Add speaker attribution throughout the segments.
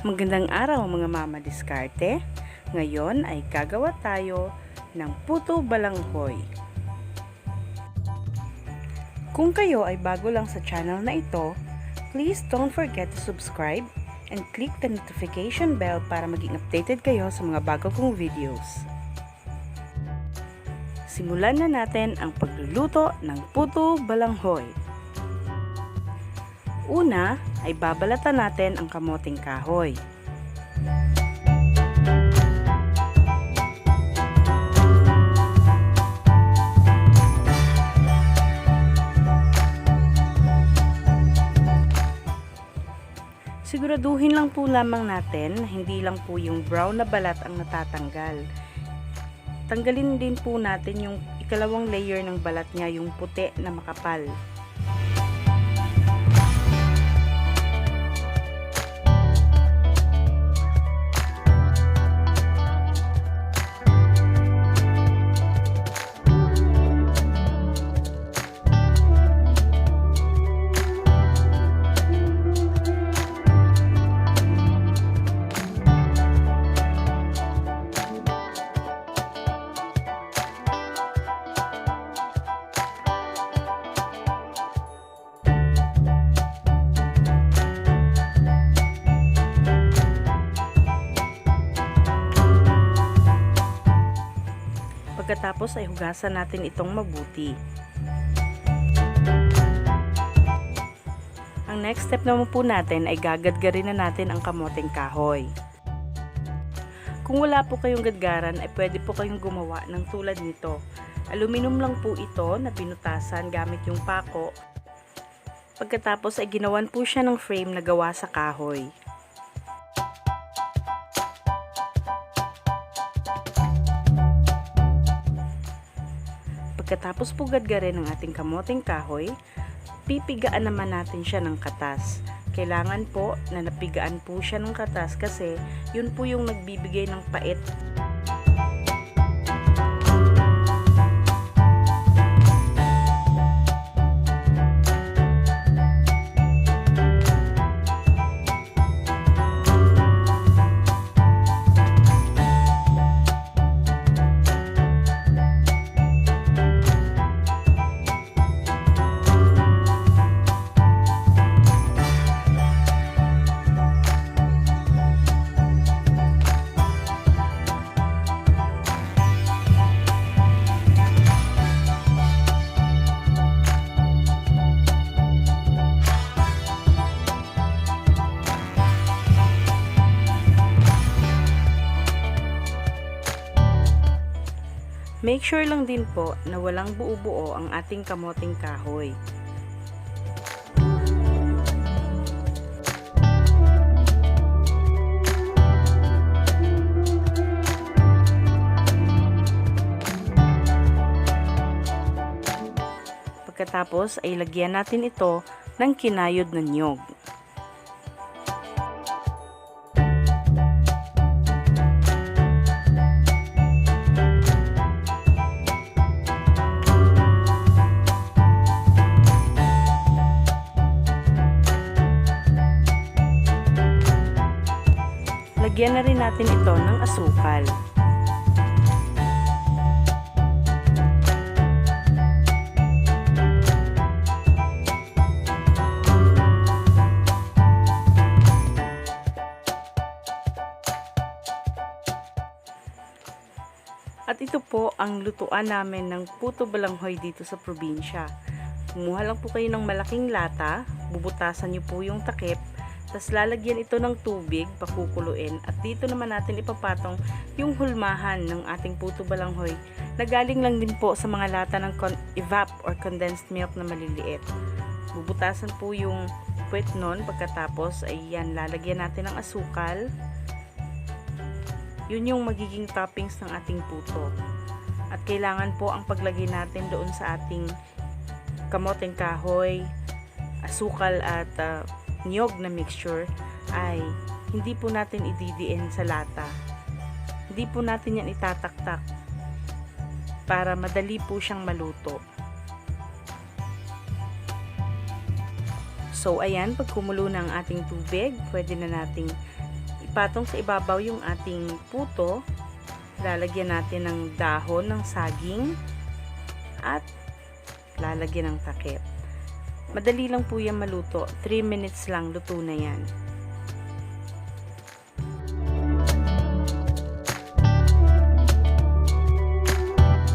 Speaker 1: Magandang araw mga MamaDiskarte. Ngayon ay gagawa tayo ng puto balanghoy. Kung kayo ay bago lang sa channel na ito, please don't forget to subscribe and click the notification bell para maging updated kayo sa mga bago kong videos. Simulan na natin ang pagluluto ng puto balanghoy. Una ay babalatan natin ang kamoteng kahoy. Siguraduhin lang po lamang natin na hindi lang po yung brown na balat ang natatanggal. Tanggalin din po natin yung ikalawang layer ng balat niya, yung puti na makapal. Pagkatapos ay hugasan natin itong mabuti. Ang next step naman po natin ay gagadgarin na natin ang kamoteng kahoy. Kung wala po kayong gadgaran ay pwede po kayong gumawa ng tulad nito. Aluminum lang po ito na pinutasan gamit yung pako. Pagkatapos ay ginawan po siya ng frame na gawa sa kahoy. Pagkatapos po gadgarin ang ating kamoteng kahoy, pipigaan naman natin siya ng katas. Kailangan po na napigaan po siya ng katas kasi yun po yung nagbibigay ng pait. Make sure lang din po na walang buo-buo ang ating kamoteng kahoy. Pagkatapos ay lagyan natin ito ng kinayod na niyog. Lagyan na rin natin ito ng asukal. At ito po ang lutuan namin ng puto balanghoy dito sa probinsya. Kumuha lang po kayo ng malaking lata, bubutasan niyo po yung takip, tapos lalagyan ito ng tubig, pakukuluin, at dito naman natin ipapatong yung hulmahan ng ating puto balanghoy na galing lang din po sa mga lata ng evap or condensed milk na maliliit. Bubutasan po yung puwet nun, pagkatapos ay yan, lalagyan natin ng asukal. Yun yung magiging toppings ng ating puto. At kailangan po ang paglagay natin doon sa ating kamoteng kahoy, asukal at niyog na mixture ay hindi po natin ididiin sa lata. Hindi po natin yan itataktak para madali po siyang maluto. So ayan, pag kumulo na ang ating tubig, pwede na nating ipatong sa ibabaw yung ating puto. Lalagyan natin ng dahon ng saging at lalagyan ng takip. Madali lang po yan maluto. 3 minutes lang, luto na yan.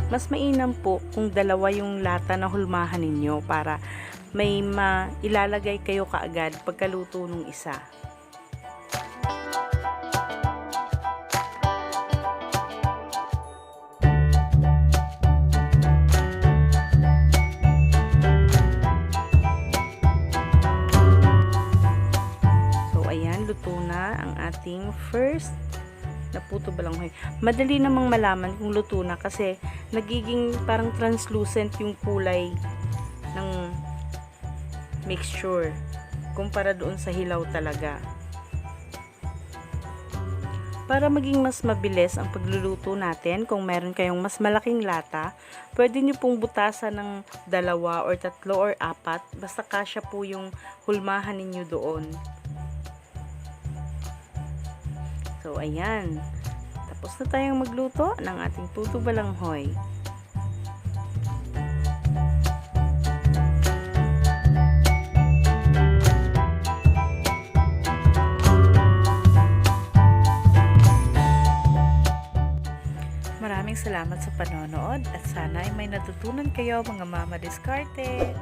Speaker 1: Mas mainam po kung dalawa yung lata na hulmahan ninyo para may mailalagay kayo kaagad pagkaluto ng isa. Luto na ang ating first na puto balanghoy. Madali namang malaman kung luto na kasi nagiging parang translucent yung kulay ng mixture kumpara doon sa hilaw talaga. Para maging mas mabilis ang pagluluto natin, kung meron kayong mas malaking lata, pwede nyo pong butasan ng 2 or 3 or 4 basta kasya po yung hulmahan ninyo doon. So, ayan. Tapos na tayong magluto ng ating puto balanghoy. Maraming salamat sa panonood at sana ay may natutunan kayo mga Mama Diskarte.